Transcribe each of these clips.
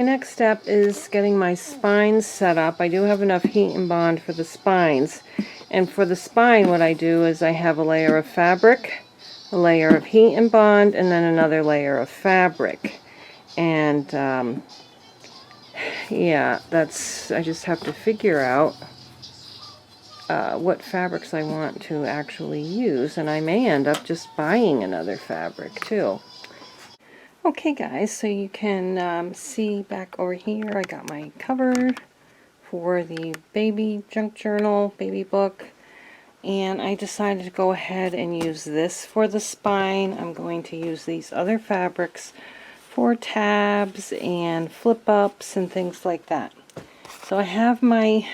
My next step is getting my spines set up. I do have enough heat and bond for the spines. And for the spine, what I do is I have a layer of fabric, a layer of heat and bond, and then another layer of fabric. And yeah, I just have to figure out what fabrics I want to actually use, and I may end up just buying another fabric too. Okay guys, so you can see back over here I got my cover for the baby junk journal, baby book, and I decided to go ahead and use this for the spine. I'm going to use these other fabrics for tabs and flip ups and things like that. So I have my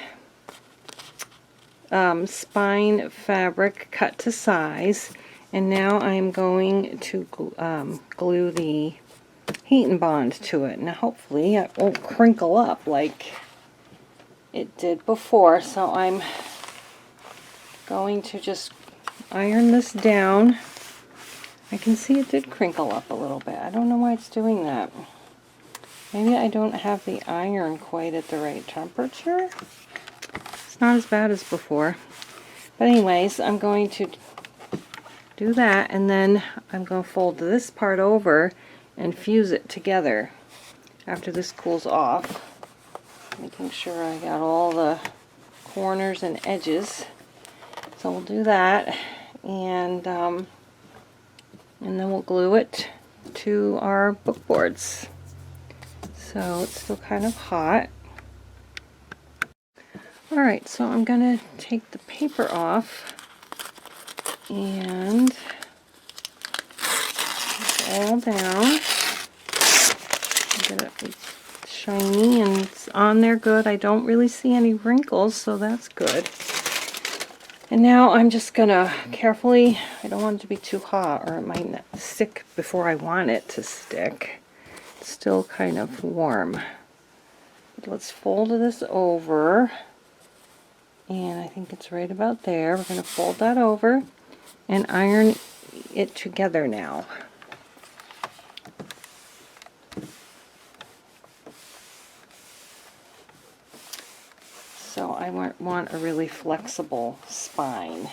spine fabric cut to size, and now I'm going to glue the heat and bond to it. Now hopefully it won't crinkle up like it did before, so I'm going to just iron this down. I can see it did crinkle up a little bit. I don't know why it's doing that. Maybe I don't have the iron quite at the right temperature. It's not as bad as before. But anyways, I'm going to do that, and then I'm going to fold this part over and fuse it together after this cools off. Making sure I got all the corners and edges. So we'll do that, and then we'll glue it to our book boards. So it's still kind of hot. Alright, so I'm going to take the paper off and put it all down. Get it shiny and it's on there good. I don't really see any wrinkles, so that's good. And now I'm just going to carefully, I don't want it to be too hot or it might stick before I want it to stick. It's still kind of warm. But let's fold this over. And I think it's right about there. We're going to fold that over and iron it together now. So I want a really flexible spine.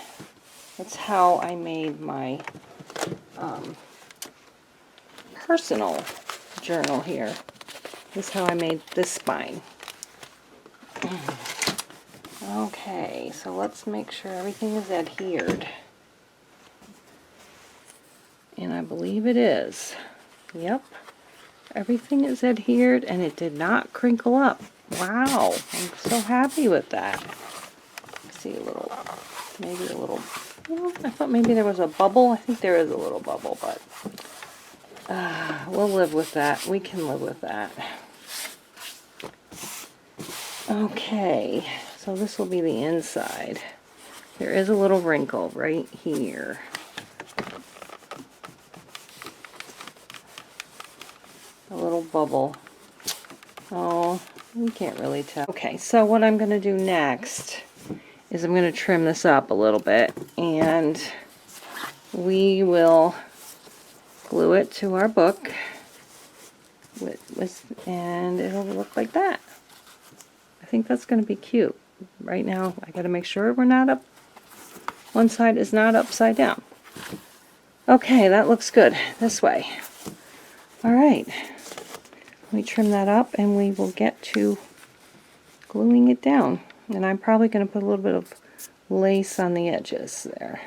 That's how I made my personal journal here. This is how I made this spine. Okay, so let's make sure everything is adhered. And I believe it is. Yep. Everything is adhered and it did not crinkle up. Wow, I'm so happy with that. See a little, maybe a little, I thought maybe there was a bubble. I think there is a little bubble, but we'll live with that. We can live with that. Okay, so this will be the inside. There is a little wrinkle right here. A little bubble. Oh, you can't really tell. Okay, so what I'm going to do next is I'm going to trim this up a little bit, and we will glue it to our book, and it'll look like that. I think that's going to be cute. Right now, I got to make sure we're not up. One side is not upside down. Okay, that looks good. This way. All right. Let me trim that up, and we will get to gluing it down. And I'm probably going to put a little bit of lace on the edges there.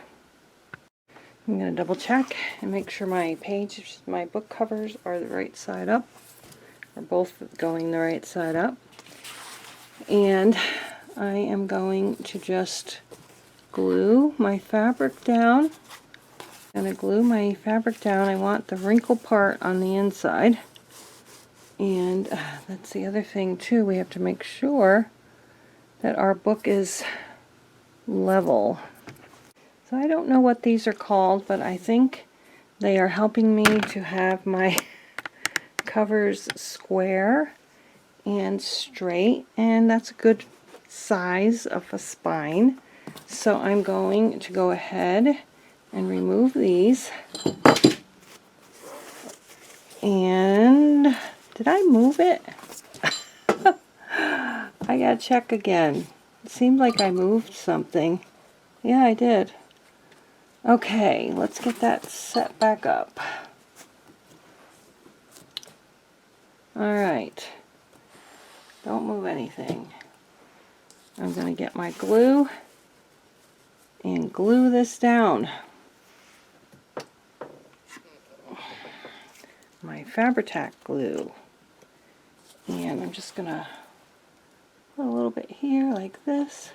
I'm going to double check and make sure my book covers are the right side up. Are both going the right side up. And I am going to just glue my fabric down. I'm going to glue my fabric down. I want the wrinkle part on the inside. And that's the other thing too. We have to make sure that our book is level. So I don't know what these are called, but I think they are helping me to have my covers square and straight, and that's a good size of a spine. So I'm going to go ahead and remove these. And did I move it? I gotta check again. It seemed like I moved something. Yeah, I did. Okay, let's get that set back up. Alright. Don't move anything. I'm going to get my glue and glue this down. My Fabri-Tac glue. And I'm just going to put a little bit here like this.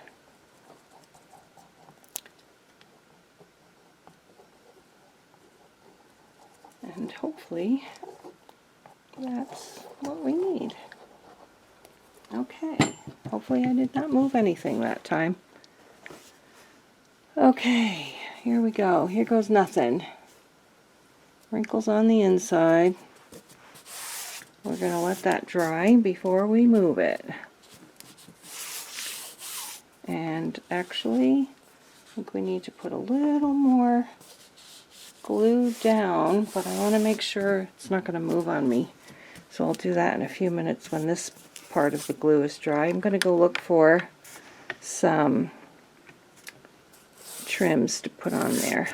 And hopefully that's what we need. Okay, hopefully I did not move anything that time. Okay, here we go. Here goes nothing. Wrinkles on the inside. We're going to let that dry before we move it. And actually, I think we need to put a little more glue down, but I want to make sure it's not going to move on me. So I'll do that in a few minutes when this part of the glue is dry. I'm going to go look for some trims to put on there.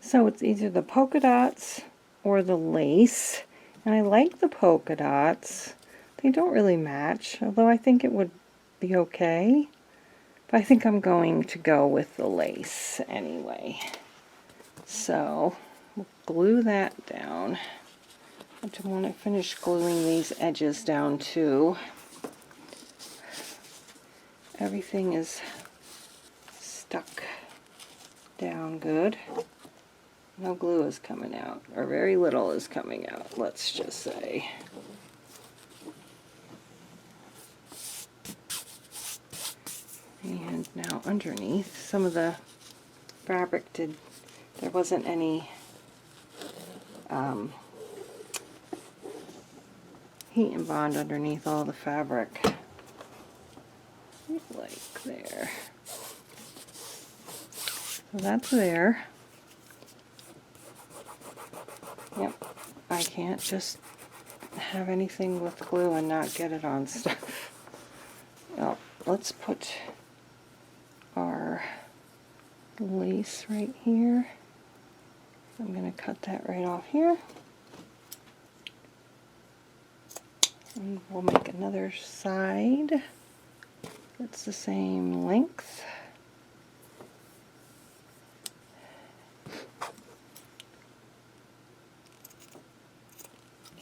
So it's either the polka dots or the lace. And I like the polka dots. They don't really match, although I think it would be okay. But I think I'm going to go with the lace anyway. So we'll glue that down. I just want to finish gluing these edges down too. Everything is stuck down good. No glue is coming out, or very little is coming out, let's just say. And now underneath, some of the fabric there wasn't any heat and bond underneath all the fabric. Like there. So that's there. Yep, I can't just have anything with glue and not get it on stuff. Well, let's put our lace right here. I'm going to cut that right off here. And we'll make another side that's the same length.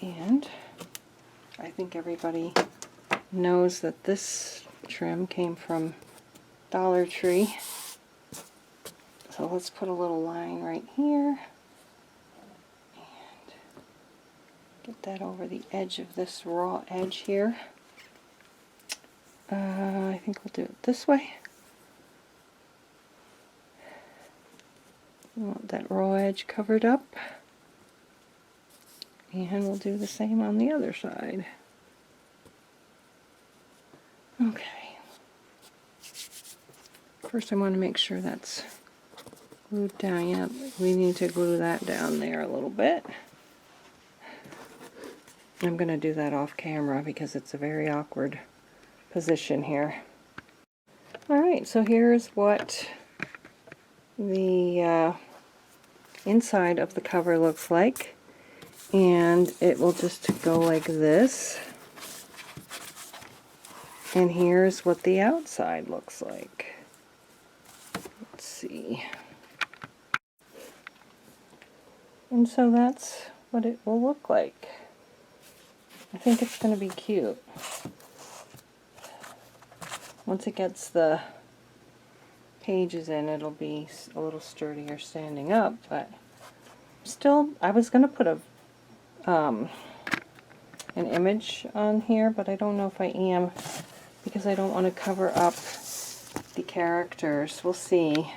And I think everybody knows that this trim came from Dollar Tree. So let's put a little line right here. And get that over the edge of this raw edge here. I think we'll do it this way. We want that raw edge covered up. And we'll do the same on the other side. Okay. First I want to make sure that's glued down. Yep, we need to glue that down there a little bit. I'm going to do that off camera because it's a very awkward position here. Alright, so here's what the inside of the cover looks like. And it will just go like this. And here's what the outside looks like. Let's see. And so that's what it will look like. I think it's going to be cute. Once it gets the pages in, it'll be a little sturdier standing up, but still, I was going to put an image on here, but I don't know if I am because I don't want to cover up the characters. We'll see.